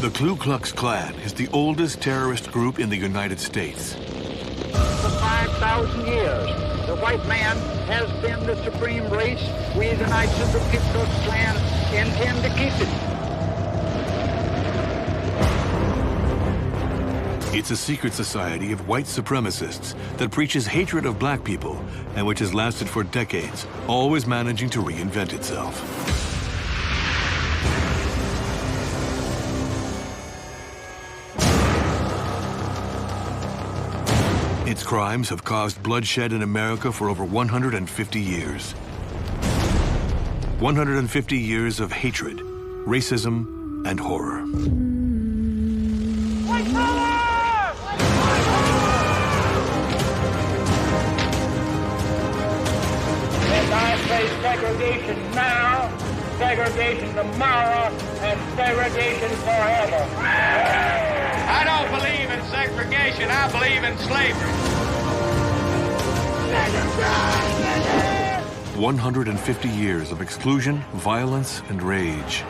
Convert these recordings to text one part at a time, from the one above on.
The Ku Klux Klan is the oldest terrorist group in the United States. For 5,000 years, the white man has been the supreme race. We, the Knights of the Ku Klux Klan, intend to keep it. It's a secret society of white supremacists that preaches hatred of black people and which has lasted for decades, always managing to reinvent itself. Its crimes have caused bloodshed in America for over 150 years. 150 years of hatred, racism, and horror. White power! Yes, I say segregation now, segregation tomorrow, and segregation forever. I don't believe in segregation, I believe in slavery. 150 years of exclusion, violence, and rage.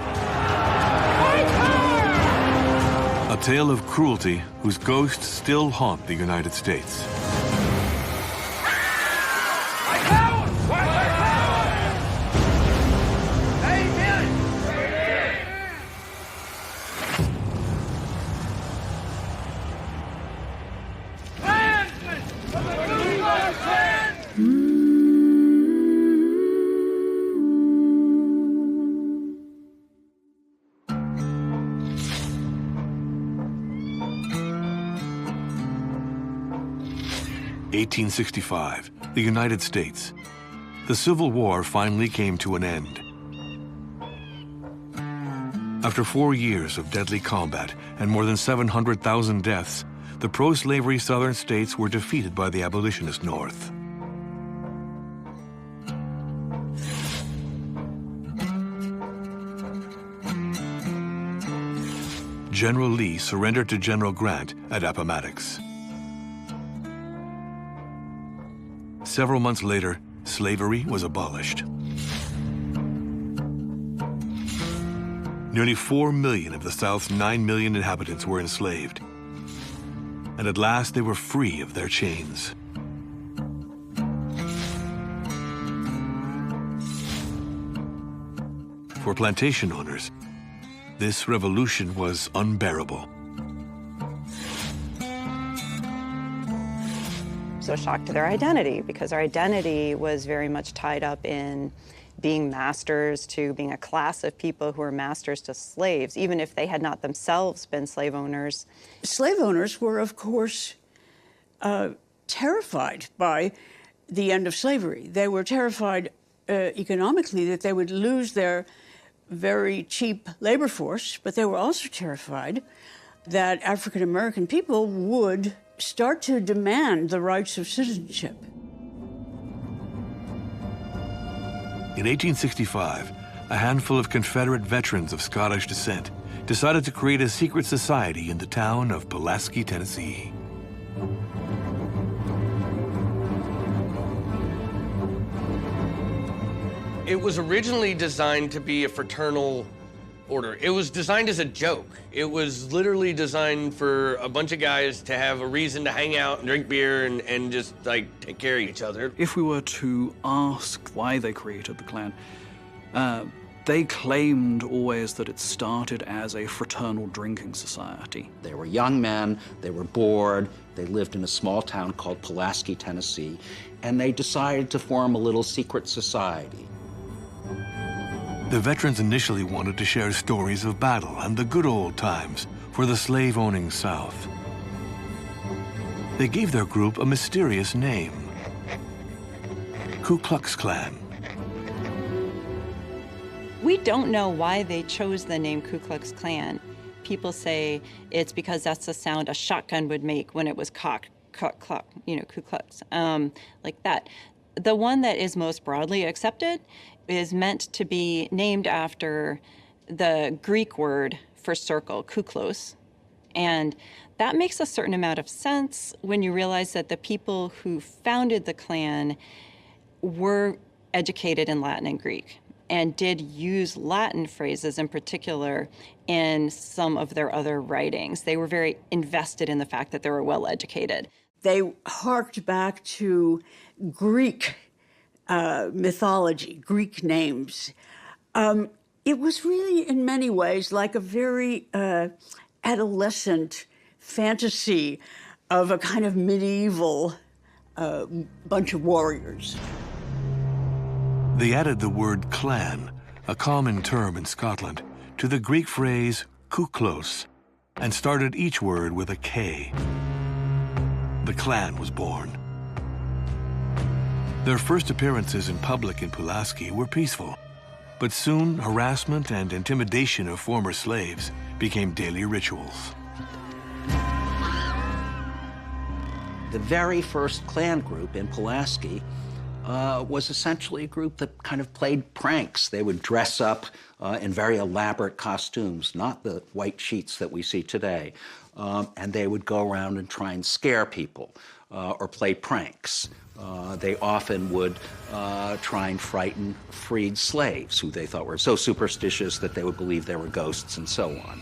A tale of cruelty whose ghosts still haunt the United States. (1865), the United States. The Civil War finally came to an end. After 4 years of deadly combat and more than 700,000 deaths, the pro-slavery southern states were defeated by the abolitionist North. General Lee surrendered to General Grant at Appomattox. Several months later, slavery was abolished. Nearly 4 million of the South's 9 million inhabitants were enslaved. And at last they were free of their chains. For plantation owners, this revolution was unbearable. So a shock to their identity, because our identity was very much tied up in being masters to being a class of people who were masters to slaves, even if they had not themselves been slave owners. Slave owners were, of course, terrified by the end of slavery. They were terrified economically that they would lose their very cheap labor force, but they were also terrified that African American people would start to demand the rights of citizenship. In 1865, a handful of Confederate veterans of Scottish descent decided to create a secret society in the town of Pulaski, Tennessee. It was originally designed to be a fraternal order. It was designed as a joke. It was literally designed for a bunch of guys to have a reason to hang out and drink beer and just, like, take care of each other. If we were to ask why they created the Klan, they claimed always that it started as a fraternal drinking society. They were young men, they were bored, they lived in a small town called Pulaski, Tennessee, and they decided to form a little secret society. The veterans initially wanted to share stories of battle and the good old times for the slave-owning South. They gave their group a mysterious name, Ku Klux Klan. We don't know why they chose the name Ku Klux Klan. People say it's because that's the sound a shotgun would make when it was cocked, cluck, cluck, you know, Ku Klux, like that. The one that is most broadly accepted is meant to be named after the Greek word for circle, kuklos. And that makes a certain amount of sense when you realize that the people who founded the Klan were educated in Latin and Greek. and did use Latin phrases in particular in some of their other writings. They were very invested in the fact that they were well-educated. They harked back to Greek mythology, Greek names. It was really, in many ways, like a very adolescent fantasy of a kind of medieval bunch of warriors. They added the word clan, a common term in Scotland, to the Greek phrase kuklos, and started each word with a K. The clan was born. Their first appearances in public in Pulaski were peaceful, but soon harassment and intimidation of former slaves became daily rituals. The very first Klan group in Pulaski was essentially a group that kind of played pranks. They would dress up in very elaborate costumes, not the white sheets that we see today, and they would go around and try and scare people or play pranks. They often would try and frighten freed slaves who they thought were so superstitious that they would believe they were ghosts and so on.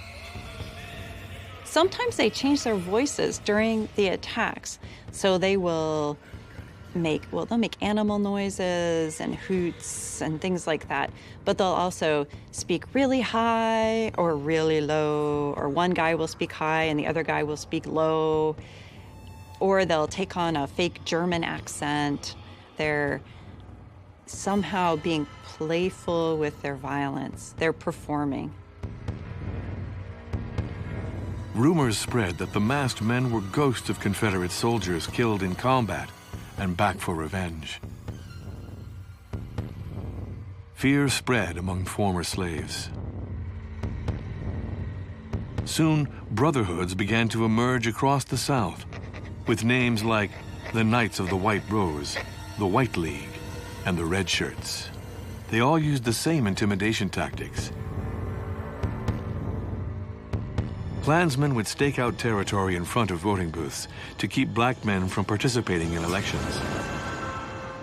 Sometimes they change their voices during the attacks. So they will they'll make animal noises and hoots and things like that, but they'll also speak really high or really low, or one guy will speak high and the other guy will speak low, or they'll take on a fake German accent. They're somehow being playful with their violence. They're performing. Rumors spread that the masked men were ghosts of Confederate soldiers killed in combat and back for revenge. Fear spread among former slaves. Soon, brotherhoods began to emerge across the South, with names like the Knights of the White Rose, the White League, and the Red Shirts. They all used the same intimidation tactics. Klansmen would stake out territory in front of voting booths to keep black men from participating in elections.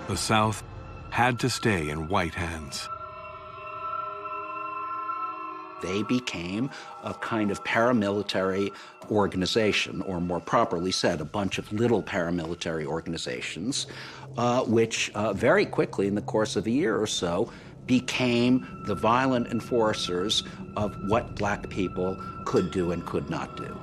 The South had to stay in white hands. They became a kind of paramilitary organization, or more properly said, a bunch of little paramilitary organizations, which very quickly, in the course of a year or so, became the violent enforcers of what black people could do and could not do.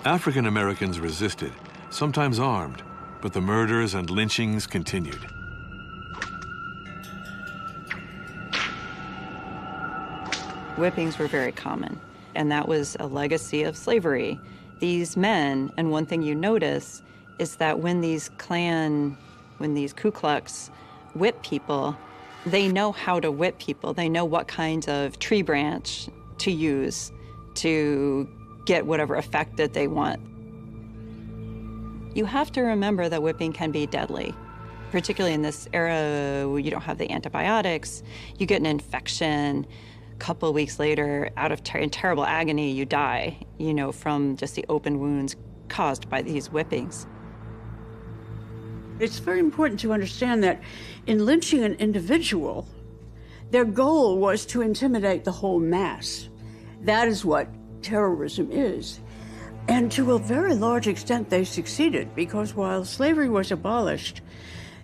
African Americans resisted, sometimes armed, but the murders and lynchings continued. Whippings were very common, and that was a legacy of slavery. These men, and one thing you notice is that when these Ku Klux whip people, they know how to whip people. They know what kinds of tree branch to use to get whatever effect that they want. You have to remember that whipping can be deadly, particularly in this era where you don't have the antibiotics. You get an infection. A couple weeks later, out of in terrible agony, you die, from just the open wounds caused by these whippings. It's very important to understand that in lynching an individual, their goal was to intimidate the whole mass. That is what terrorism is. And to a very large extent, they succeeded, because while slavery was abolished,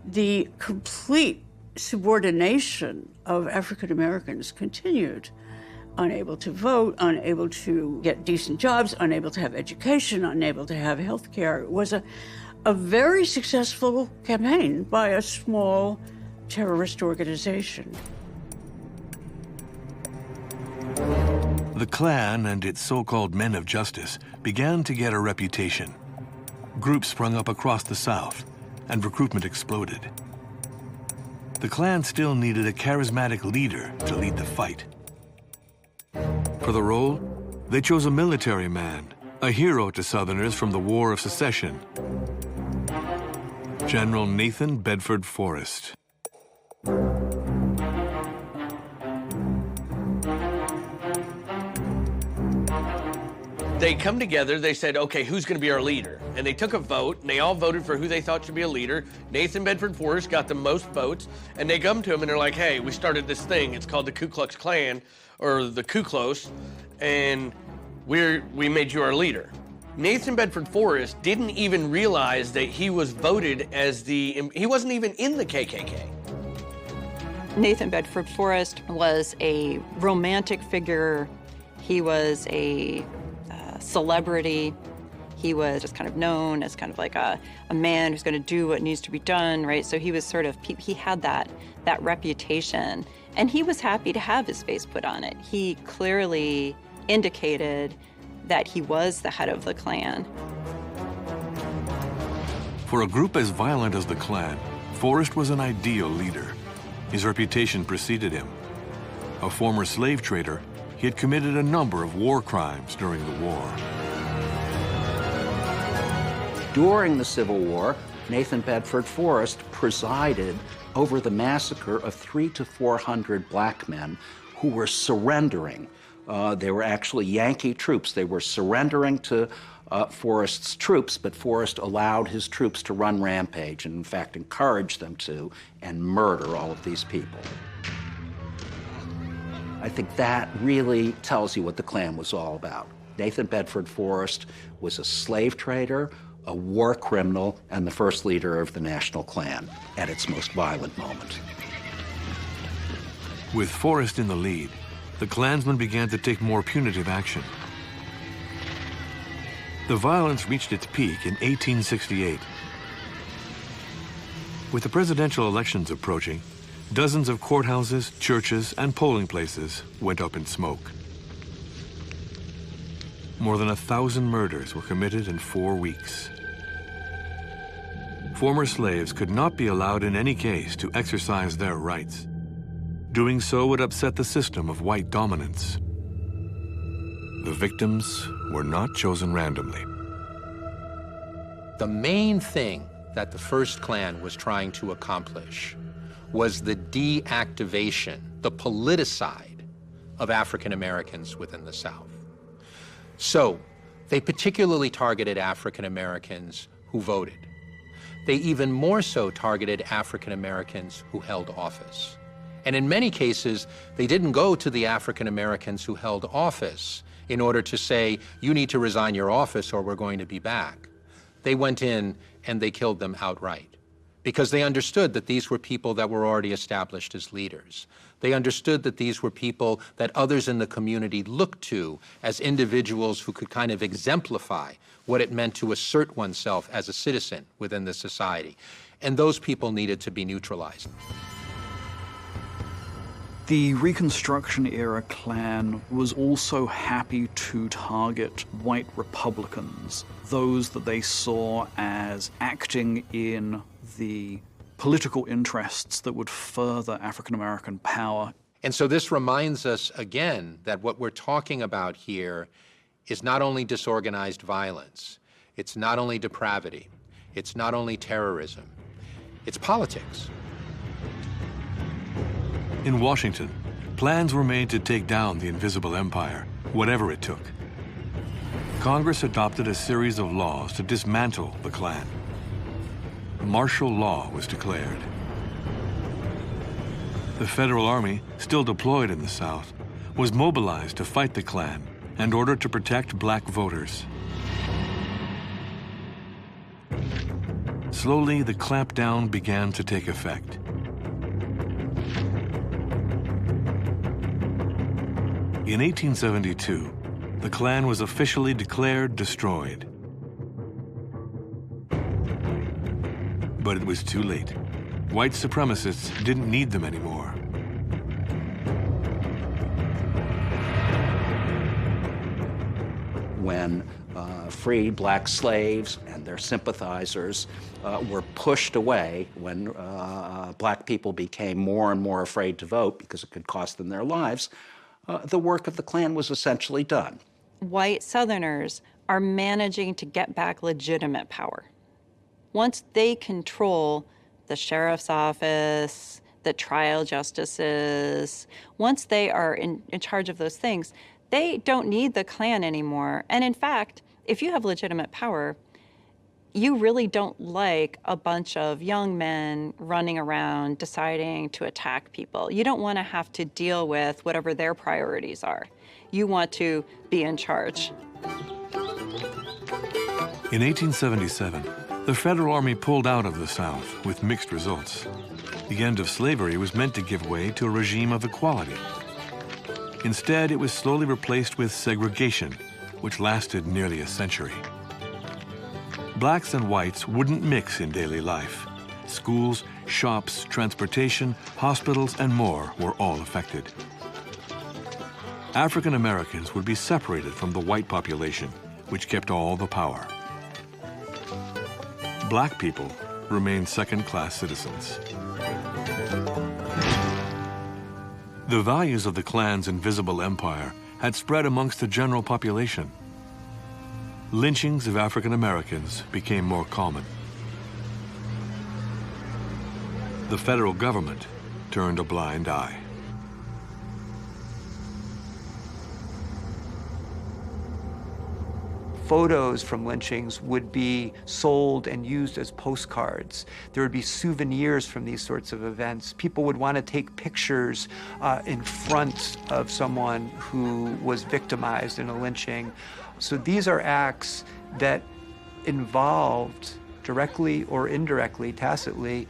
the complete subordination of African Americans continued. Unable to vote, unable to get decent jobs, unable to have education, unable to have health care. It was a very successful campaign by a small terrorist organization. The Klan and its so-called men of justice began to get a reputation. Groups sprung up across the South, and recruitment exploded. The Klan still needed a charismatic leader to lead the fight. For the role, they chose a military man, a hero to Southerners from the War of Secession, General Nathan Bedford Forrest. they come together, they said, okay, who's gonna be our leader? And they took a vote, and they all voted for who they thought should be a leader. Nathan Bedford Forrest got the most votes, and they come to him and they're like, hey, we started this thing, it's called the Ku Klux Klan, or the Ku Klux, and we made you our leader. Nathan Bedford Forrest didn't even realize that he was voted as he wasn't even in the KKK. Nathan Bedford Forrest was a romantic figure. He was a celebrity. He was just kind of known as kind of like a man who's going to do what needs to be done, right? So he was sort of, he had that reputation, and he was happy to have his face put on it. He clearly indicated that he was the head of the Klan. For a group as violent as the Klan, Forrest was an ideal leader. His reputation preceded him. A former slave trader, he had committed a number of war crimes during the war. During the Civil War, Nathan Bedford Forrest presided over the massacre of 300 to 400 black men who were surrendering. They were actually Yankee troops. They were surrendering to Forrest's troops, but Forrest allowed his troops to run rampage and, in fact, encouraged them to and murder all of these people. I think that really tells you what the Klan was all about. Nathan Bedford Forrest was a slave trader, a war criminal, and the first leader of the National Klan at its most violent moment. With Forrest in the lead, the Klansmen began to take more punitive action. The violence reached its peak in 1868. With the presidential elections approaching, dozens of courthouses, churches, and polling places went up in smoke. More than 1,000 murders were committed in 4 weeks. Former slaves could not be allowed in any case to exercise their rights. Doing so would upset the system of white dominance. The victims were not chosen randomly. The main thing that the first Klan was trying to accomplish was the deactivation, the politicide of African Americans within the South. So they particularly targeted African Americans who voted. They even more so targeted African Americans who held office. And in many cases, they didn't go to the African Americans who held office in order to say, you need to resign your office or we're going to be back. They went in and they killed them outright because they understood that these were people that were already established as leaders. They understood that these were people that others in the community looked to as individuals who could kind of exemplify what it meant to assert oneself as a citizen within the society. And those people needed to be neutralized. The Reconstruction-era Klan was also happy to target white Republicans, those that they saw as acting in the political interests that would further African-American power. And so this reminds us again that what we're talking about here is not only disorganized violence, it's not only depravity, it's not only terrorism, it's politics. In Washington, plans were made to take down the Invisible Empire, whatever it took. Congress adopted a series of laws to dismantle the Klan. Martial law was declared. The Federal Army, still deployed in the South, was mobilized to fight the Klan and ordered to protect black voters. Slowly, the clampdown began to take effect. In 1872, the Klan was officially declared destroyed. But it was too late. White supremacists didn't need them anymore. When free black slaves and their sympathizers were pushed away, when black people became more and more afraid to vote because it could cost them their lives, the work of the Klan was essentially done. White Southerners are managing to get back legitimate power. Once they control the sheriff's office, the trial justices, once they are in charge of those things, They don't need the Klan anymore. And in fact, if you have legitimate power, you really don't like a bunch of young men running around deciding to attack people. You don't want to have to deal with whatever their priorities are. You want to be in charge. In 1877, the Federal Army pulled out of the South with mixed results. The end of slavery was meant to give way to a regime of equality. Instead, it was slowly replaced with segregation, which lasted nearly a century. Blacks and whites wouldn't mix in daily life. Schools, shops, transportation, hospitals, and more were all affected. African Americans would be separated from the white population, which kept all the power. Black people remained second-class citizens. The values of the Klan's invisible empire had spread amongst the general population. Lynchings of African Americans became more common. The federal government turned a blind eye. Photos from lynchings would be sold and used as postcards. There would be souvenirs from these sorts of events. People would want to take pictures in front of someone who was victimized in a lynching. So these are acts that involved, directly or indirectly, tacitly,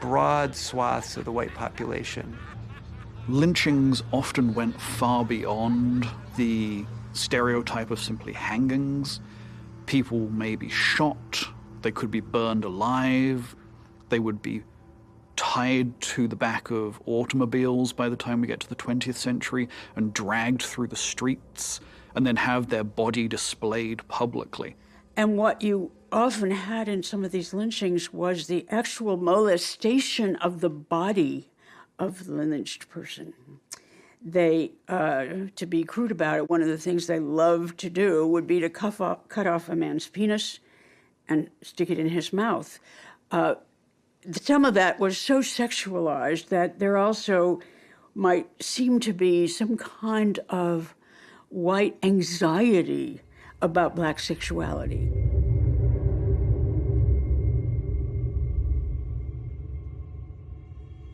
broad swaths of the white population. Lynchings often went far beyond the stereotype of simply hangings. People may be shot, they could be burned alive, they would be tied to the back of automobiles by the time we get to the 20th century and dragged through the streets, and then have their body displayed publicly. And what you often had in some of these lynchings was the actual molestation of the body of the lynched person. They, to be crude about it, one of the things they loved to do would be to cut off a man's penis and stick it in his mouth. Some of that was so sexualized that there also might seem to be some kind of white anxiety about black sexuality.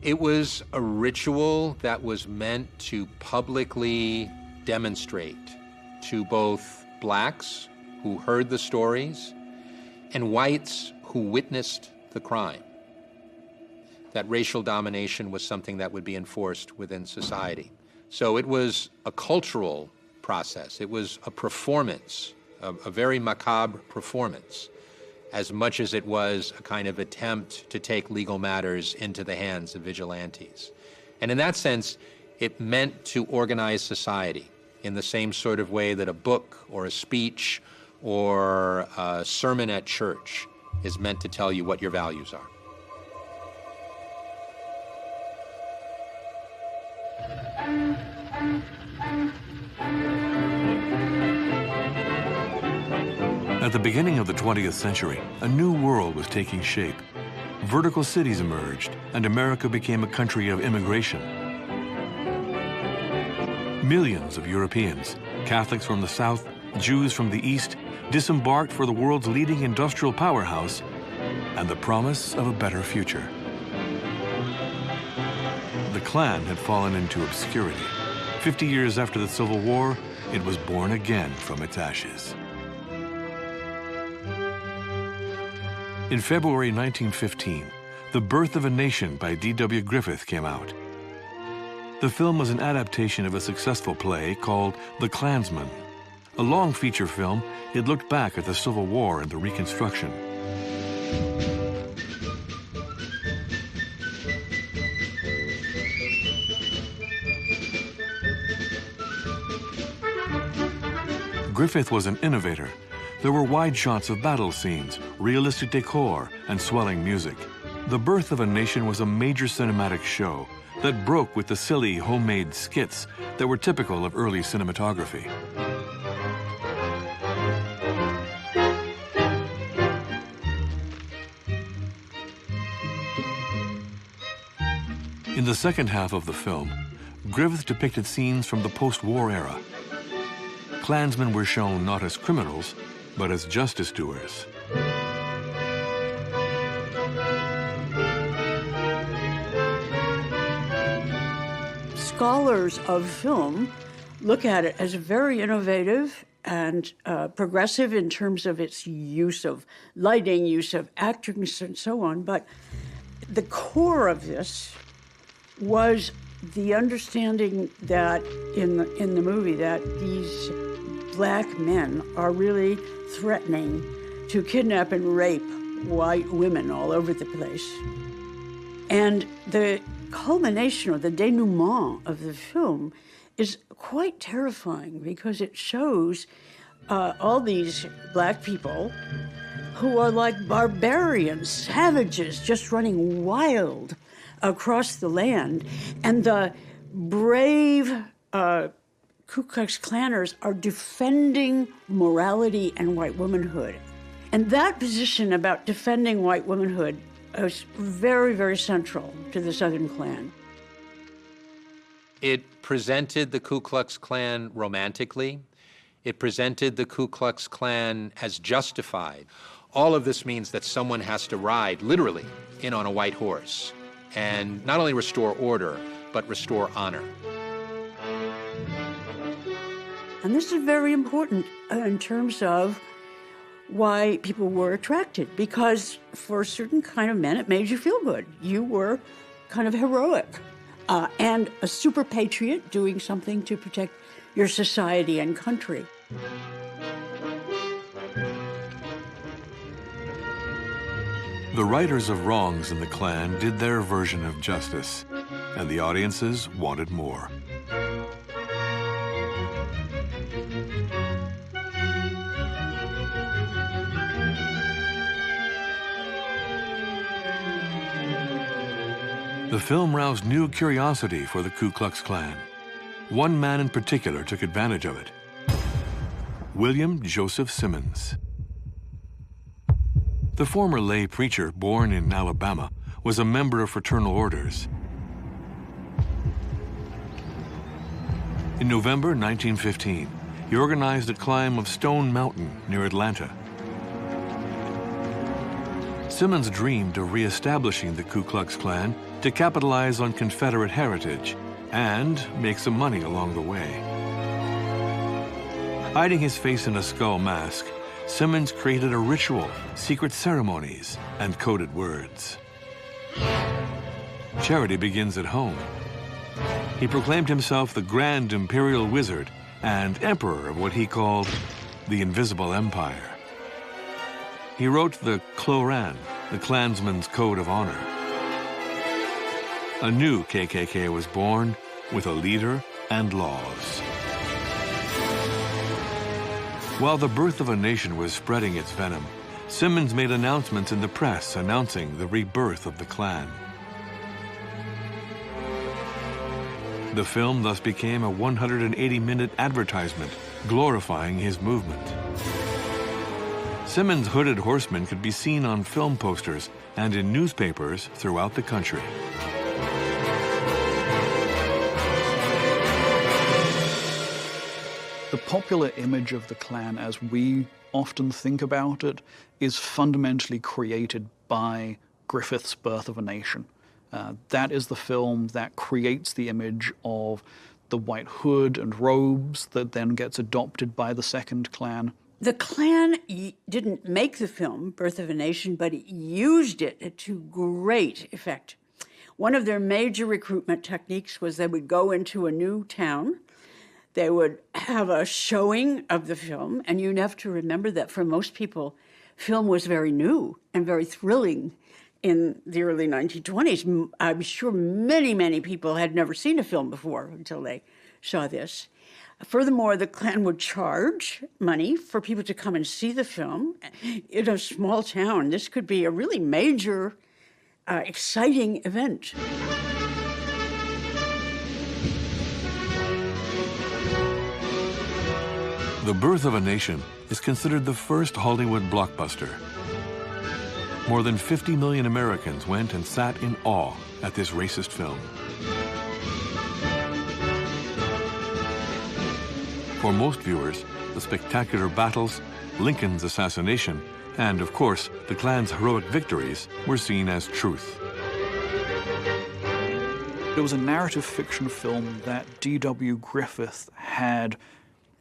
It was a ritual that was meant to publicly demonstrate to both blacks who heard the stories and whites who witnessed the crime that racial domination was something that would be enforced within society. So it was a cultural process. It was a performance, a very macabre performance, as much as it was a kind of attempt to take legal matters into the hands of vigilantes. And in that sense, it meant to organize society in the same sort of way that a book or a speech or a sermon at church is meant to tell you what your values are. At the beginning of the 20th century, a new world was taking shape. Vertical cities emerged, and America became a country of immigration. Millions of Europeans, Catholics from the South, Jews from the East, disembarked for the world's leading industrial powerhouse and the promise of a better future. The Klan had fallen into obscurity. 50 years after the Civil War, it was born again from its ashes. In February 1915, The Birth of a Nation by D.W. Griffith came out. The film was an adaptation of a successful play called The Klansman. A long feature film, it looked back at the Civil War and the Reconstruction. Griffith was an innovator. There were wide shots of battle scenes, realistic decor, and swelling music. The Birth of a Nation was a major cinematic show that broke with the silly homemade skits that were typical of early cinematography. In the second half of the film, Griffith depicted scenes from the post-war era. Klansmen were shown not as criminals, but as justice doers. Scholars of film look at it as very innovative and progressive in terms of its use of lighting, use of actors, and so on. But the core of this was the understanding that in the movie that these black men are really threatening to kidnap and rape white women all over the place. And the culmination or the denouement of the film is quite terrifying because it shows all these black people who are like barbarians, savages, just running wild across the land. And the brave Ku Klux Klanners are defending morality and white womanhood. And that position about defending white womanhood was very, very central to the Southern Klan. It presented the Ku Klux Klan romantically. It presented the Ku Klux Klan as justified. All of this means that someone has to ride, literally, in on a white horse and not only restore order, but restore honor. And this is very important in terms of why people were attracted, because for a certain kind of men, it made you feel good. You were kind of heroic and a super patriot doing something to protect your society and country. The righters of wrongs in the Klan did their version of justice, and the audiences wanted more. The film roused new curiosity for the Ku Klux Klan. One man in particular took advantage of it: William Joseph Simmons. The former lay preacher born in Alabama was a member of fraternal orders. In November 1915, he organized a climb of Stone Mountain near Atlanta. Simmons dreamed of reestablishing the Ku Klux Klan to capitalize on Confederate heritage and make some money along the way. Hiding his face in a skull mask, Simmons created a ritual, secret ceremonies, and coded words. Charity begins at home. He proclaimed himself the Grand Imperial Wizard and Emperor of what he called the Invisible Empire. He wrote the Kloran, the Klansman's Code of Honor. A new KKK was born with a leader and laws. While the birth of a nation was spreading its venom, Simmons made announcements in the press announcing the rebirth of the Klan. The film thus became a 180-minute advertisement glorifying his movement. Simmons' hooded horsemen could be seen on film posters and in newspapers throughout the country. The popular image of the Klan, as we often think about it, is fundamentally created by Griffith's Birth of a Nation. That is the film that creates the image of the white hood and robes that then gets adopted by the Second Klan. The Klan didn't make the film, Birth of a Nation, but it used it to great effect. One of their major recruitment techniques was they would go into a new town. They would have a showing of the film, and you'd have to remember that for most people, film was very new and very thrilling in the early 1920s. I'm sure many, many people had never seen a film before until they saw this. Furthermore, the Klan would charge money for people to come and see the film. In a small town, this could be a really major, exciting event. The Birth of a Nation is considered the first Hollywood blockbuster. More than 50 million Americans went and sat in awe at this racist film. For most viewers, the spectacular battles, Lincoln's assassination, and, of course, the Klan's heroic victories were seen as truth. It was a narrative fiction film that D.W. Griffith had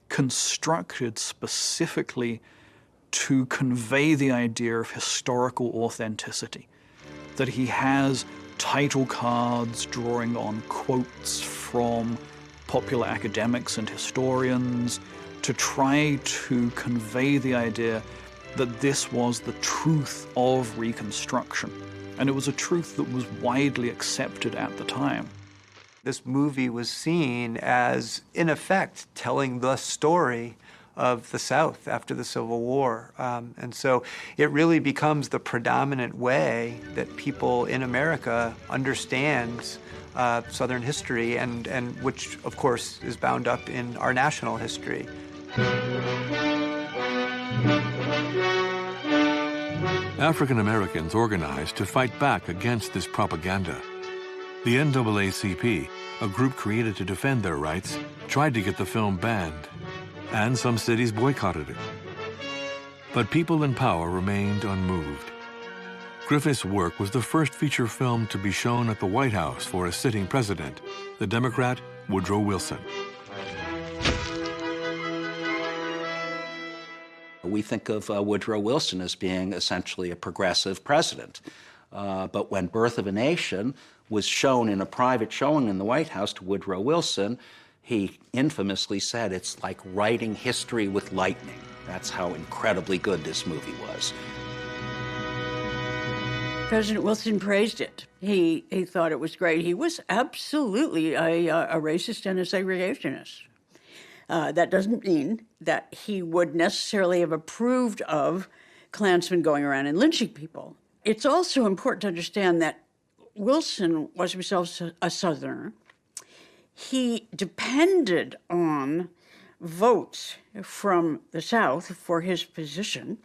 constructed specifically to convey the idea of historical authenticity, that he has title cards drawing on quotes from popular academics and historians to try to convey the idea that this was the truth of Reconstruction. And it was a truth that was widely accepted at the time. This movie was seen as, in effect, telling the story of the South after the Civil War. And so it really becomes the predominant way that people in America understand Southern history, and which, of course, is bound up in our national history. African Americans organized to fight back against this propaganda. The NAACP, a group created to defend their rights, tried to get the film banned, and some cities boycotted it. But people in power remained unmoved. Griffith's work was the first feature film to be shown at the White House for a sitting president, the Democrat Woodrow Wilson. We think of Woodrow Wilson as being essentially a progressive president. But when Birth of a Nation was shown in a private showing in the White House to Woodrow Wilson, he infamously said, "It's like writing history with lightning." That's how incredibly good this movie was. President Wilson praised it. He thought it was great. He was absolutely a racist and a segregationist. That doesn't mean that he would necessarily have approved of Klansmen going around and lynching people. It's also important to understand that Wilson was himself a Southerner. He depended on votes from the South for his position.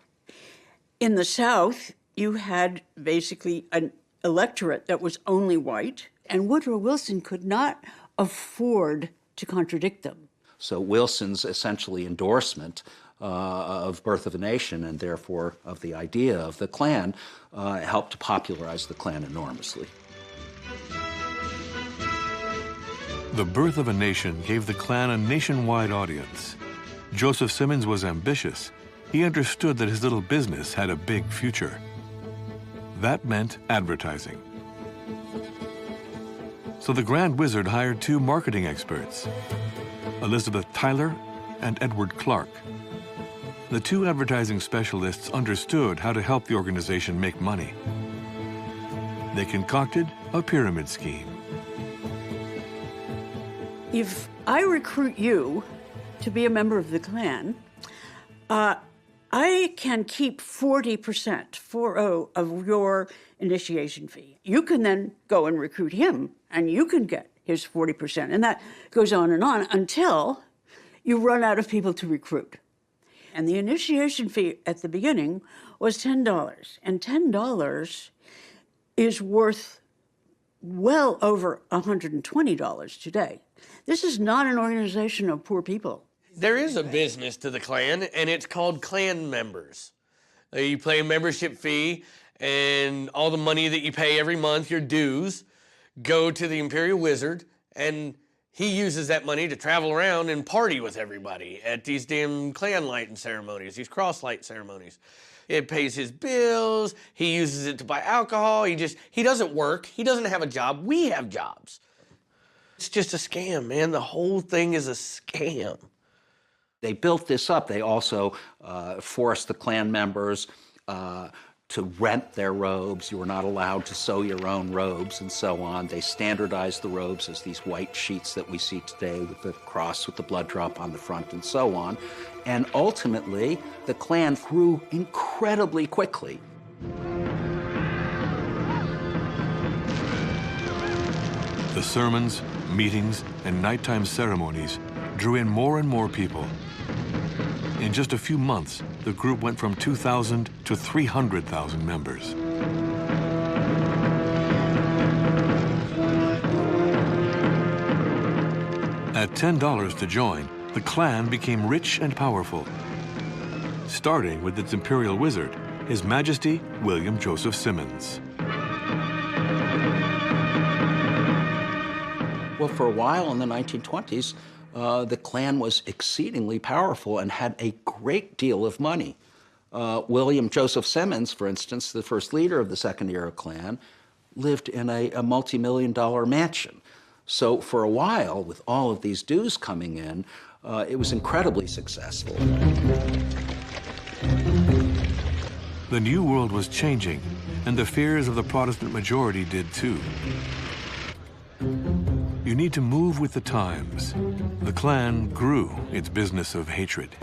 In the South, you had basically an electorate that was only white, and Woodrow Wilson could not afford to contradict them. So Wilson's essentially endorsement of Birth of a Nation, and therefore of the idea of the Klan, helped to popularize the Klan enormously. The Birth of a Nation gave the Klan a nationwide audience. Joseph Simmons was ambitious. He understood that his little business had a big future. That meant advertising. So the Grand Wizard hired two marketing experts, Elizabeth Tyler and Edward Clark. The two advertising specialists understood how to help the organization make money. They concocted a pyramid scheme. If I recruit you to be a member of the Klan, I can keep 40%, 40, of your initiation fee. You can then go and recruit him, and you can get his 40%. And that goes on until you run out of people to recruit. And the initiation fee at the beginning was $10. And $10 is worth well over $120 today. This is not an organization of poor people. There is a business to the Klan, and it's called Klan members. You pay a membership fee, and all the money that you pay every month, your dues, go to the Imperial Wizard, and he uses that money to travel around and party with everybody at these damn Klan lighting ceremonies, these cross light ceremonies. It pays his bills, he uses it to buy alcohol, he doesn't work, he doesn't have a job, we have jobs. It's just a scam, man. The whole thing is a scam. They built this up. They also forced the Klan members to rent their robes. You were not allowed to sew your own robes and so on. They standardized the robes as these white sheets that we see today with the cross with the blood drop on the front and so on. And ultimately, the Klan grew incredibly quickly. The sermons, meetings, and nighttime ceremonies drew in more and more people. In just a few months, the group went from 2,000 to 300,000 members. At $10 to join, the Klan became rich and powerful, starting with its imperial wizard, His Majesty William Joseph Simmons. Well, for a while in the 1920s, the Klan was exceedingly powerful and had a great deal of money. William Joseph Simmons, for instance, the first leader of the Second Era Klan, lived in a multi-million-dollar mansion. So for a while, with all of these dues coming in, it was incredibly successful. The New World was changing, and the fears of the Protestant majority did too. You need to move with the times. The Klan grew its business of hatred.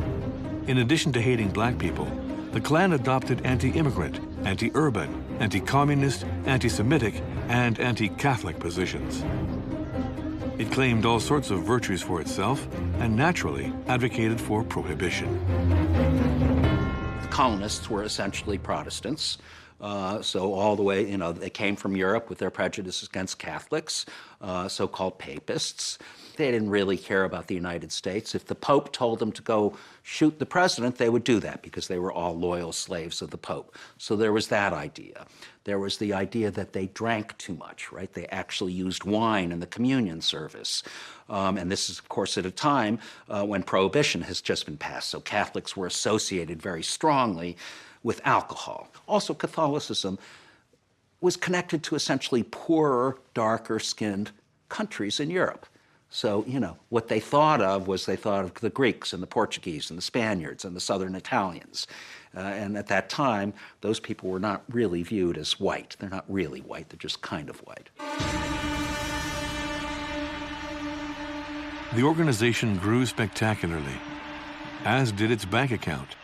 In addition to hating black people, the Klan adopted anti-immigrant, anti-urban, anti-communist, anti-Semitic, and anti-Catholic positions. It claimed all sorts of virtues for itself and naturally advocated for prohibition. The colonists were essentially Protestants. So all the way, they came from Europe with their prejudices against Catholics, so-called papists. They didn't really care about the United States. If the Pope told them to go shoot the president, they would do that because they were all loyal slaves of the Pope. So there was that idea. There was the idea that they drank too much, right? They actually used wine in the communion service. And this is, of course, at a time when Prohibition has just been passed. So Catholics were associated very strongly with alcohol. Also, Catholicism was connected to essentially poorer, darker-skinned countries in Europe. So, what they thought of was they thought of the Greeks and the Portuguese and the Spaniards and the Southern Italians. And at that time, those people were not really viewed as white. They're not really white, they're just kind of white. The organization grew spectacularly, as did its bank account.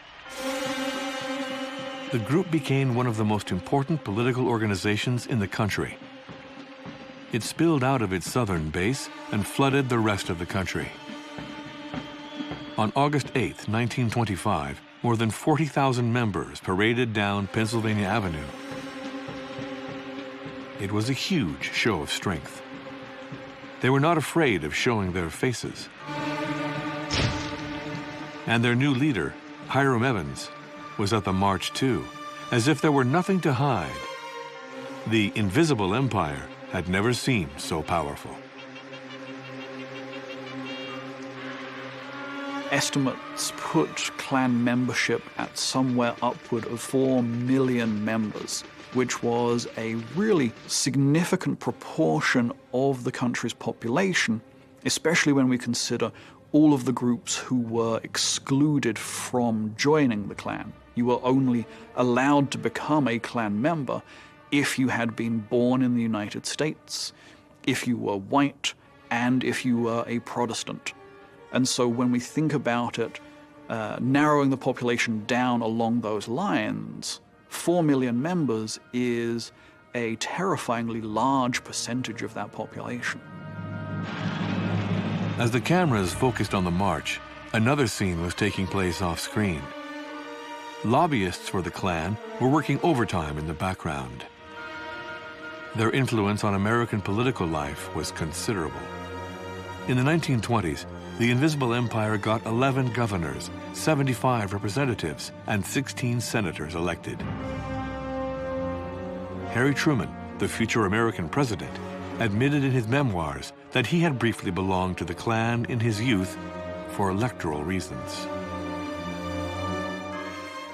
The group became one of the most important political organizations in the country. It spilled out of its southern base and flooded the rest of the country. On August 8, 1925, more than 40,000 members paraded down Pennsylvania Avenue. It was a huge show of strength. They were not afraid of showing their faces. And their new leader, Hiram Evans, was at the march too, as if there were nothing to hide. The invisible empire had never seemed so powerful. Estimates put Klan membership at somewhere upward of 4 million members, which was a really significant proportion of the country's population, especially when we consider all of the groups who were excluded from joining the Klan. You were only allowed to become a Klan member if you had been born in the United States, if you were white, and if you were a Protestant. And so when we think about it, narrowing the population down along those lines, 4 million members is a terrifyingly large percentage of that population. As the cameras focused on the march, another scene was taking place off-screen. Lobbyists for the Klan were working overtime in the background. Their influence on American political life was considerable. In the 1920s, the Invisible Empire got 11 governors, 75 representatives, and 16 senators elected. Harry Truman, the future American president, admitted in his memoirs that he had briefly belonged to the Klan in his youth for electoral reasons.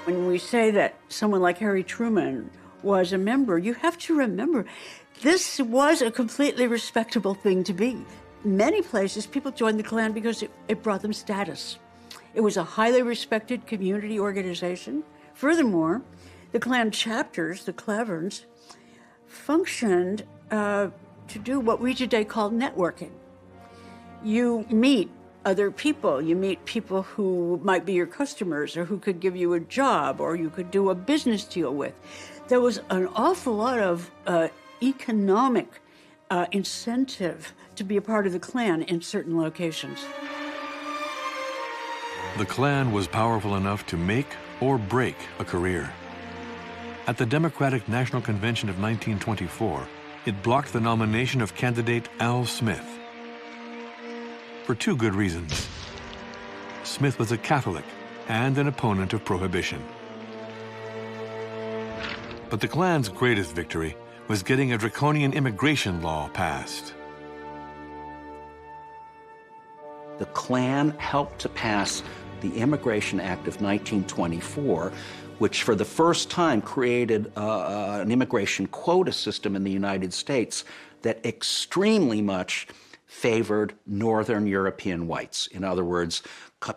When we say that someone like Harry Truman was a member, you have to remember this was a completely respectable thing to be. Many places, people joined the Klan because it brought them status. It was a highly respected community organization. Furthermore, the Klan chapters, the Klaverns, functioned to do what we today call networking. You meet other people. You meet people who might be your customers or who could give you a job or you could do a business deal with. There was an awful lot of economic incentive to be a part of the Klan in certain locations. The Klan was powerful enough to make or break a career. At the Democratic National Convention of 1924, it blocked the nomination of candidate Al Smith for two good reasons. Smith was a Catholic and an opponent of prohibition. But the Klan's greatest victory was getting a draconian immigration law passed. The Klan helped to pass the Immigration Act of 1924, which for the first time created an immigration quota system in the United States that extremely much favored Northern European whites. In other words,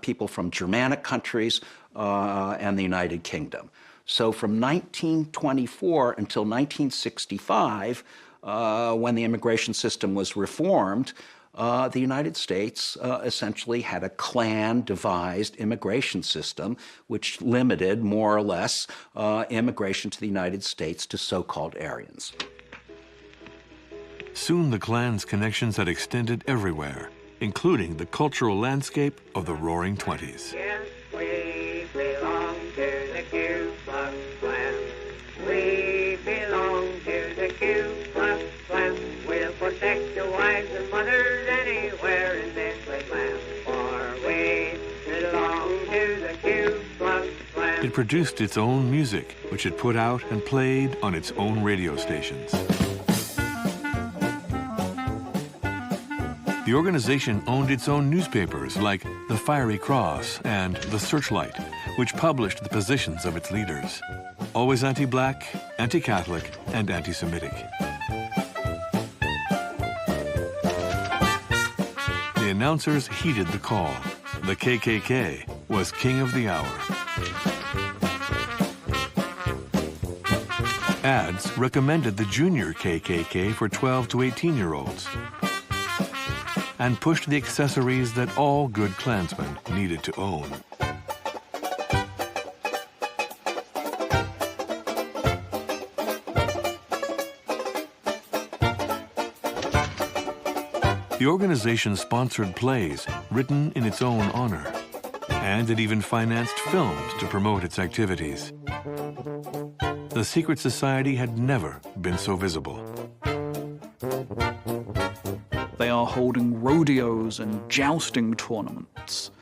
people from Germanic countries and the United Kingdom. So from 1924 until 1965, when the immigration system was reformed, the United States essentially had a Klan-devised immigration system which limited, more or less, immigration to the United States to so-called Aryans. Soon the Klan's connections had extended everywhere, including the cultural landscape of the Roaring Twenties. Yes, we belong to the Ku Klux Klan. We belong to the Ku Klux Klan. We'll protect the wives and mothers anywhere in this great land. For we belong to the Ku Klux Klan. It produced its own music, which it put out and played on its own radio stations. The organization owned its own newspapers like The Fiery Cross and The Searchlight, which published the positions of its leaders. Always anti-black, anti-Catholic, and anti-Semitic. The announcers heeded the call. The KKK was king of the hour. Ads recommended the junior KKK for 12 to 18-year-olds. And pushed the accessories that all good Klansmen needed to own. The organization sponsored plays written in its own honor, and it even financed films to promote its activities. The secret society had never been so visible. They are holding rodeos and jousting tournaments.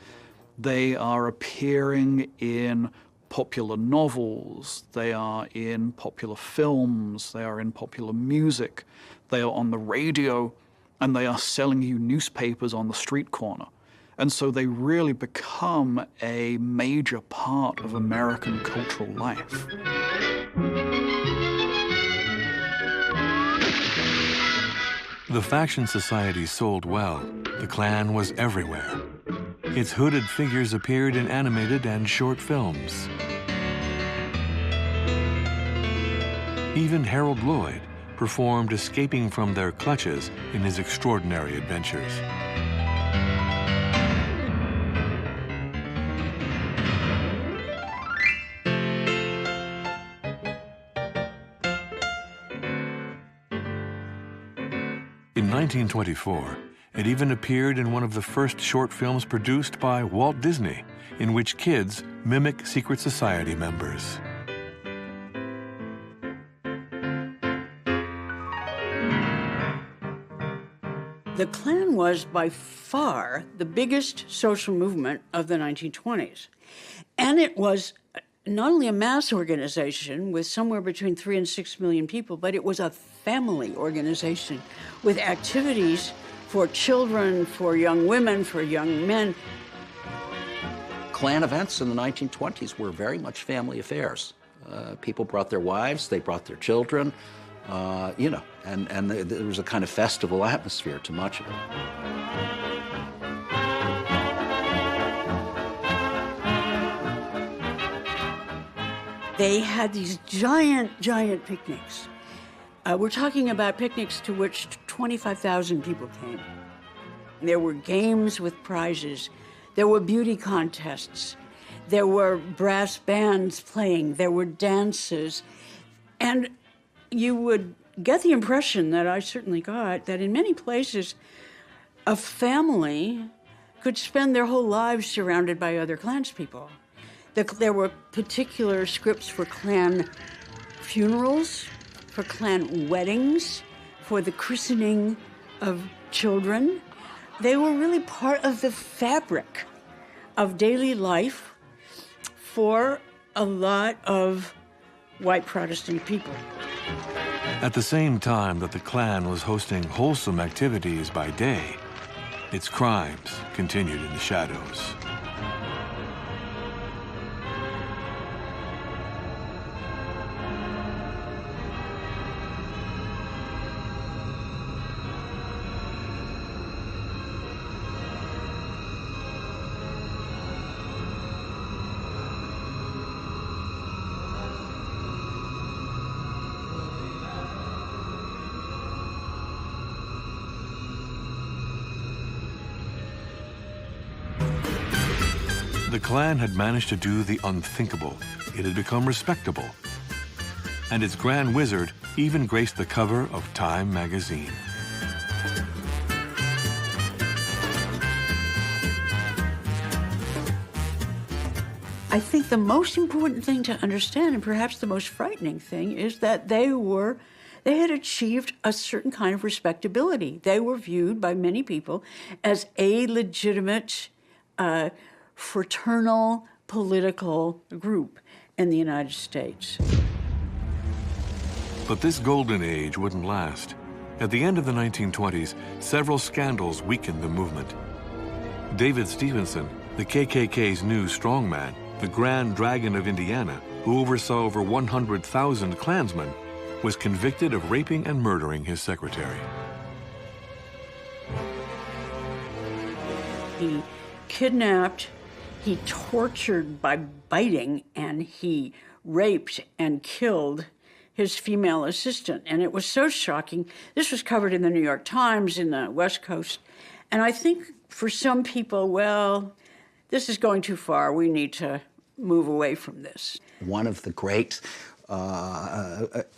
They are appearing in popular novels. They are in popular films. They are in popular music. They are on the radio, and they are selling you newspapers on the street corner. And so they really become a major part of American cultural life. The faction society sold well. The Klan was everywhere. Its hooded figures appeared in animated and short films. Even Harold Lloyd performed escaping from their clutches in his extraordinary adventures. In 1924, it even appeared in one of the first short films produced by Walt Disney, in which kids mimic secret society members. The Klan was by far the biggest social movement of the 1920s. And it was not only a mass organization with somewhere between 3 and 6 million people, but it was a family organization with activities for children, for young women, for young men. Klan events in the 1920s were very much family affairs. People brought their wives, they brought their children, and there was a kind of festival atmosphere to much of it. They had these giant picnics. We're talking about picnics to which 25,000 people came. There were games with prizes. There were beauty contests. There were brass bands playing. There were dances. And you would get the impression that I certainly got that in many places, a family could spend their whole lives surrounded by other Klanspeople. There were particular scripts for Klan funerals, for Klan weddings, for the christening of children. They were really part of the fabric of daily life for a lot of white Protestant people. At the same time that the Klan was hosting wholesome activities by day, its crimes continued in the shadows. The Klan had managed to do the unthinkable. It had become respectable. And its Grand Wizard even graced the cover of Time magazine. I think the most important thing to understand, and perhaps the most frightening thing, is that they had achieved a certain kind of respectability. They were viewed by many people as a legitimate fraternal political group in the United States. But this golden age wouldn't last. At the end of the 1920s, several scandals weakened the movement. David Stevenson, the KKK's new strongman, the Grand Dragon of Indiana, who oversaw over 100,000 Klansmen, was convicted of raping and murdering his secretary. He kidnapped, he tortured by biting, and he raped and killed his female assistant. And it was so shocking. This was covered in the New York Times in the West Coast. And I think for some people, well, this is going too far. We need to move away from this. One of the great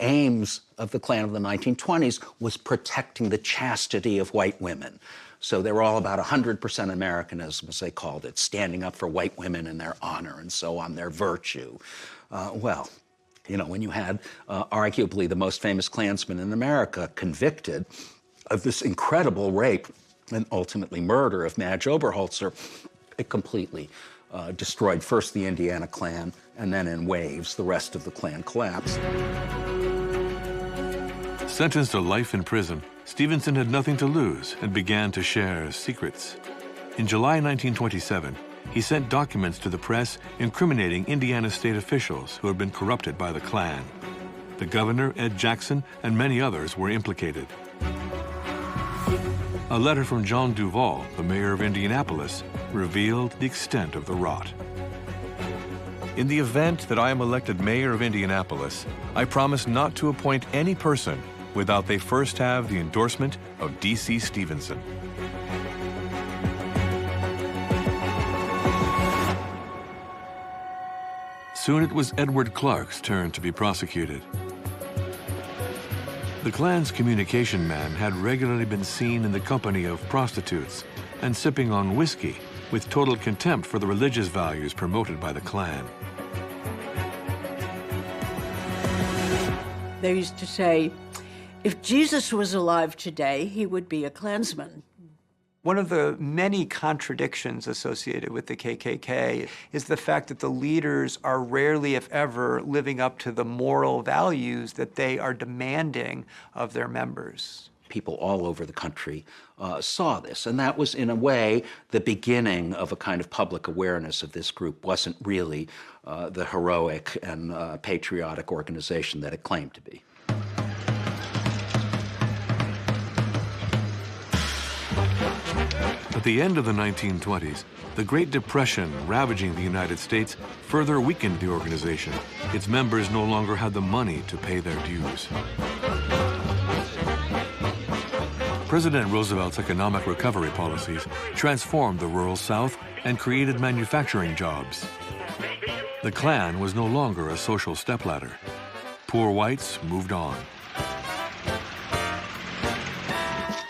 aims of the Klan of the 1920s was protecting the chastity of white women. So they were all about 100% Americanism, as they called it, standing up for white women and their honor and so on, their virtue. Well, you know, when you had arguably the most famous Klansman in America convicted of this incredible rape and ultimately murder of Madge Oberholzer, it completely destroyed first the Indiana Klan, and then in waves, the rest of the Klan collapsed. Sentenced to life in prison, Stevenson had nothing to lose and began to share secrets. In July 1927, he sent documents to the press incriminating Indiana state officials who had been corrupted by the Klan. The governor, Ed Jackson, and many others were implicated. A letter from John Duval, the mayor of Indianapolis, revealed the extent of the rot. In the event that I am elected mayor of Indianapolis, I promise not to appoint any person without they first have the endorsement of D.C. Stevenson. Soon it was Edward Clark's turn to be prosecuted. The Klan's communication man had regularly been seen in the company of prostitutes and sipping on whiskey with total contempt for the religious values promoted by the Klan. They used to say, if Jesus was alive today, he would be a Klansman. One of the many contradictions associated with the KKK is the fact that the leaders are rarely, if ever, living up to the moral values that they are demanding of their members. People all over the country saw this, and that was, in a way, the beginning of a kind of public awareness of this group wasn't really the heroic and patriotic organization that it claimed to be. At the end of the 1920s, the Great Depression ravaging the United States further weakened the organization. Its members no longer had the money to pay their dues. President Roosevelt's economic recovery policies transformed the rural South and created manufacturing jobs. The Klan was no longer a social stepladder. Poor whites moved on.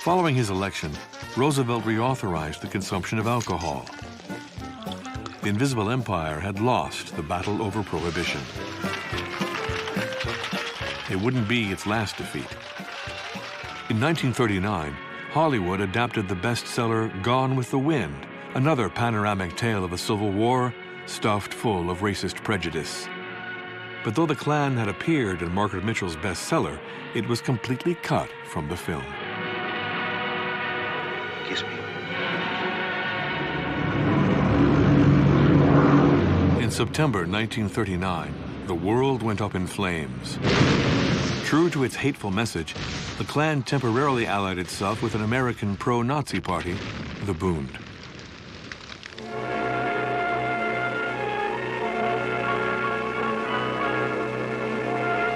Following his election, Roosevelt reauthorized the consumption of alcohol. The Invisible Empire had lost the battle over prohibition. It wouldn't be its last defeat. In 1939, Hollywood adapted the bestseller Gone with the Wind Another panoramic tale of a civil war stuffed full of racist prejudice. But though the Klan had appeared in Margaret Mitchell's bestseller, it was completely cut from the film. Kiss me. In September 1939, the world went up in flames. True to its hateful message, the Klan temporarily allied itself with an American pro-Nazi party, the Bund.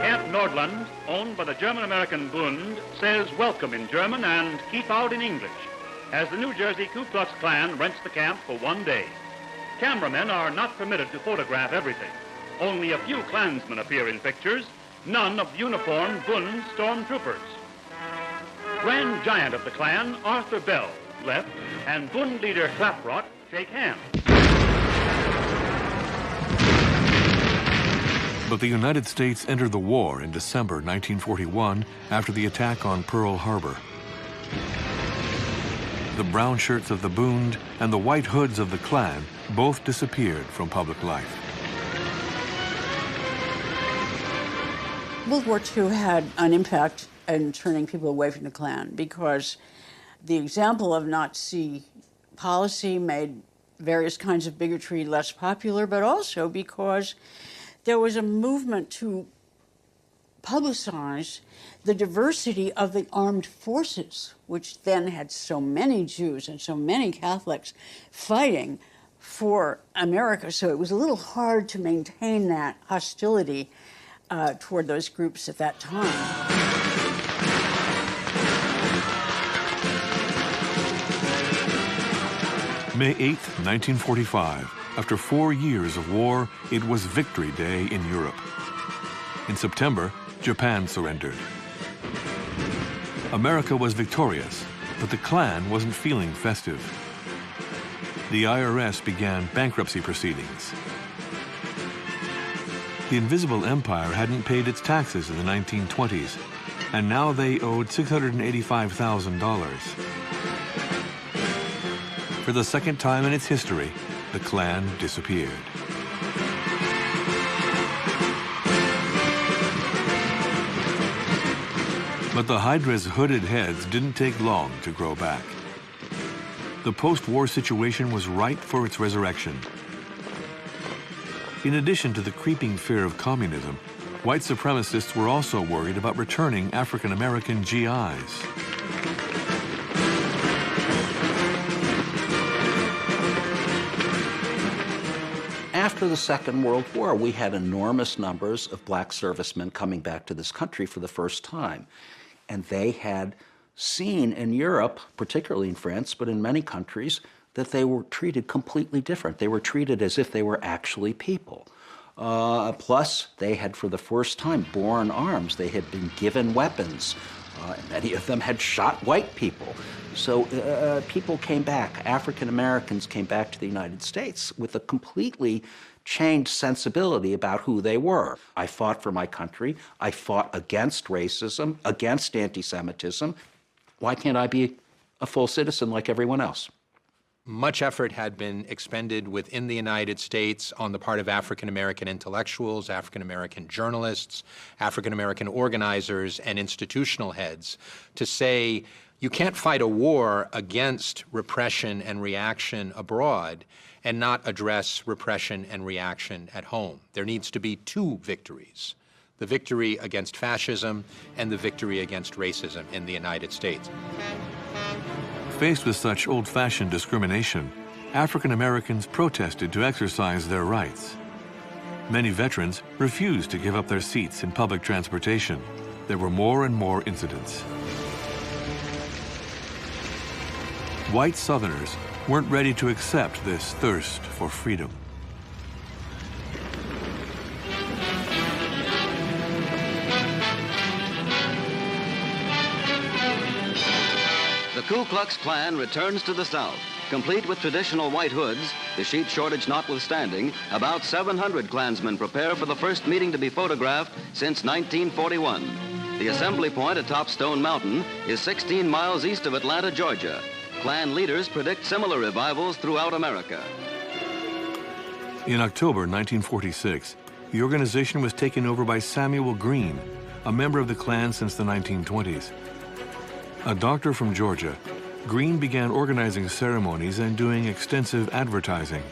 Camp Nordland, owned by the German-American Bund, says welcome in German and keep out in English, as the New Jersey Ku Klux Klan rents the camp for one day. Cameramen are not permitted to photograph everything. Only a few Klansmen appear in pictures, none of the uniformed Bund stormtroopers. Grand Giant of the Klan, Arthur Bell, left, and Bund leader Klaproth shake hands. But the United States entered the war in December 1941 after the attack on Pearl Harbor. The brown shirts of the Bund and the white hoods of the Klan both disappeared from public life. World War II had an impact in turning people away from the Klan because the example of Nazi policy made various kinds of bigotry less popular, but also because there was a movement to publicize the diversity of the armed forces, which then had so many Jews and so many Catholics fighting for America. So it was a little hard to maintain that hostility toward those groups at that time. May 8th, 1945. After 4 years of war, it was Victory Day in Europe. In September, Japan surrendered. America was victorious, but the Klan wasn't feeling festive. The IRS began bankruptcy proceedings. The Invisible Empire hadn't paid its taxes in the 1920s, and now they owed $685,000. For the second time in its history, the Klan disappeared. But the Hydra's hooded heads didn't take long to grow back. The post-war situation was ripe for its resurrection. In addition to the creeping fear of communism, white supremacists were also worried about returning African-American GIs. After the Second World War, we had enormous numbers of black servicemen coming back to this country for the first time. And they had seen in Europe, particularly in France, but in many countries, that they were treated completely different. They were treated as if they were actually people. Plus, they had, for the first time, borne arms. They had been given weapons. Many of them had shot white people. So people came back, African Americans came back to the United States with a completely changed sensibility about who they were. I fought for my country. I fought against racism, against anti-Semitism. Why can't I be a full citizen like everyone else? Much effort had been expended within the United States on the part of African-American intellectuals, African-American journalists, African-American organizers, and institutional heads to say, you can't fight a war against repression and reaction abroad and not address repression and reaction at home. There needs to be two victories, the victory against fascism and the victory against racism in the United States. Faced with such old-fashioned discrimination, African Americans protested to exercise their rights. Many veterans refused to give up their seats in public transportation. There were more and more incidents. White Southerners weren't ready to accept this thirst for freedom. The Ku Klux Klan returns to the South. Complete with traditional white hoods, the sheet shortage notwithstanding, about 700 Klansmen prepare for the first meeting to be photographed since 1941. The assembly point atop Stone Mountain is 16 miles east of Atlanta, Georgia. Klan leaders predict similar revivals throughout America. In October 1946, the organization was taken over by Samuel Green, a member of the Klan since the 1920s. A doctor from Georgia, Green began organizing ceremonies and doing extensive advertising.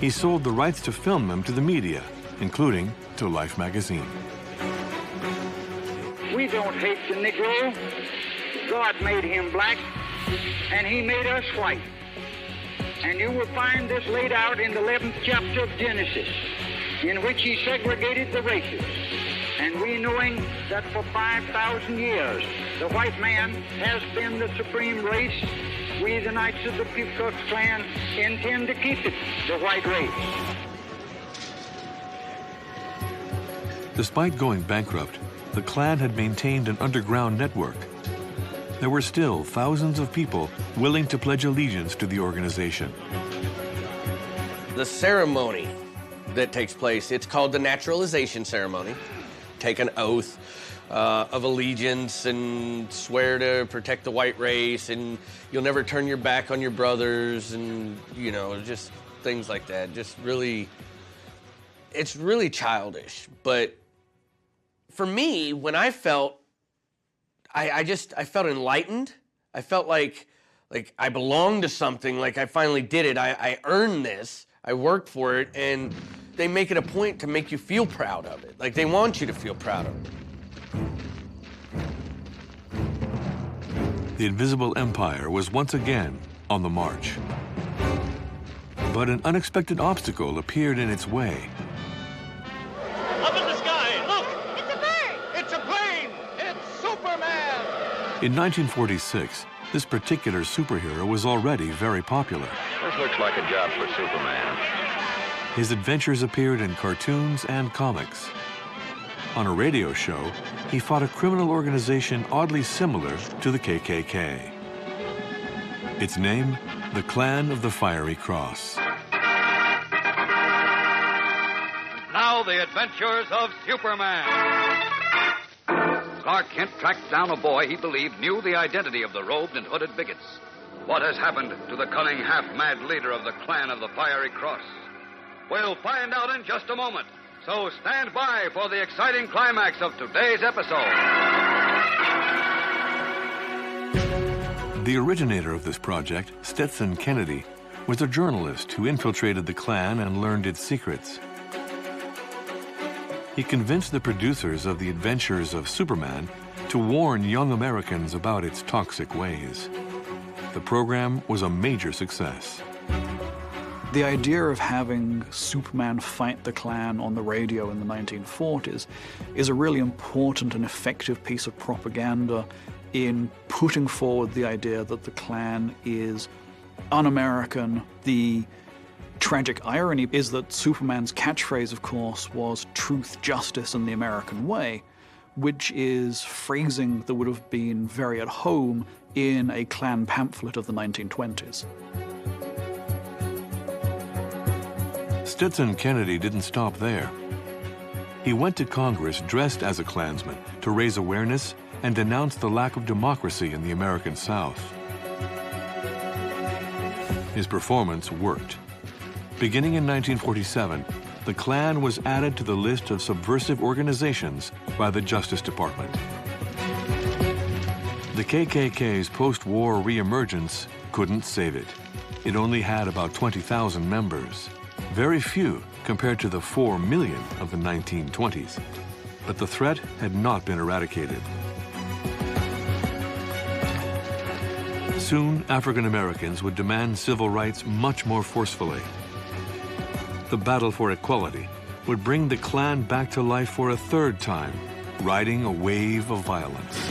He sold the rights to film them to the media, including to Life magazine. We don't hate the Negro. God made him black, and he made us white. And you will find this laid out in the 11th chapter of Genesis, in which he segregated the races. And we, knowing that for 5,000 years the white man has been the supreme race, we, the Knights of the Ku Klux Klan, intend to keep it the white race. Despite going bankrupt, the Klan had maintained an underground network. There were still thousands of people willing to pledge allegiance to the organization. The ceremony that takes place, it's called the naturalization ceremony. Take an oath of allegiance and swear to protect the white race, and you'll never turn your back on your brothers, and, you know, just things like that. Just really, it's really childish. But for me, when I felt, I felt enlightened. I felt like I belonged to something, like I finally did it. I earned this, I worked for it, and they make it a point to make you feel proud of it. Like they want you to feel proud of it. The invisible empire was once again on the march. But an unexpected obstacle appeared in its way. Up in the sky, look! It's a bird! It's a plane! It's Superman! In 1946, this particular superhero was already very popular. This looks like a job for Superman. His adventures appeared in cartoons and comics. On a radio show, he fought a criminal organization oddly similar to the KKK. Its name, the Clan of the Fiery Cross. Now the adventures of Superman. Clark Kent tracked down a boy he believed knew the identity of the robed and hooded bigots. What has happened to the cunning, half-mad leader of the Clan of the Fiery Cross? We'll find out in just a moment. So stand by for the exciting climax of today's episode. The originator of this project, Stetson Kennedy, was a journalist who infiltrated the Klan and learned its secrets. He convinced the producers of The Adventures of Superman to warn young Americans about its toxic ways. The program was a major success. The idea of having Superman fight the Klan on the radio in the 1940s is a really important and effective piece of propaganda in putting forward the idea that the Klan is un-American. The tragic irony is that Superman's catchphrase, of course, was truth, justice, and the American way, which is phrasing that would have been very at home in a Klan pamphlet of the 1920s. Stetson Kennedy didn't stop there. He went to Congress dressed as a Klansman to raise awareness and denounce the lack of democracy in the American South. His performance worked. Beginning in 1947, the Klan was added to the list of subversive organizations by the Justice Department. The KKK's post-war reemergence couldn't save it. It only had about 20,000 members. Very few compared to the 4 million of the 1920s. But the threat had not been eradicated. Soon, African Americans would demand civil rights much more forcefully. The battle for equality would bring the Klan back to life for a third time, riding a wave of violence.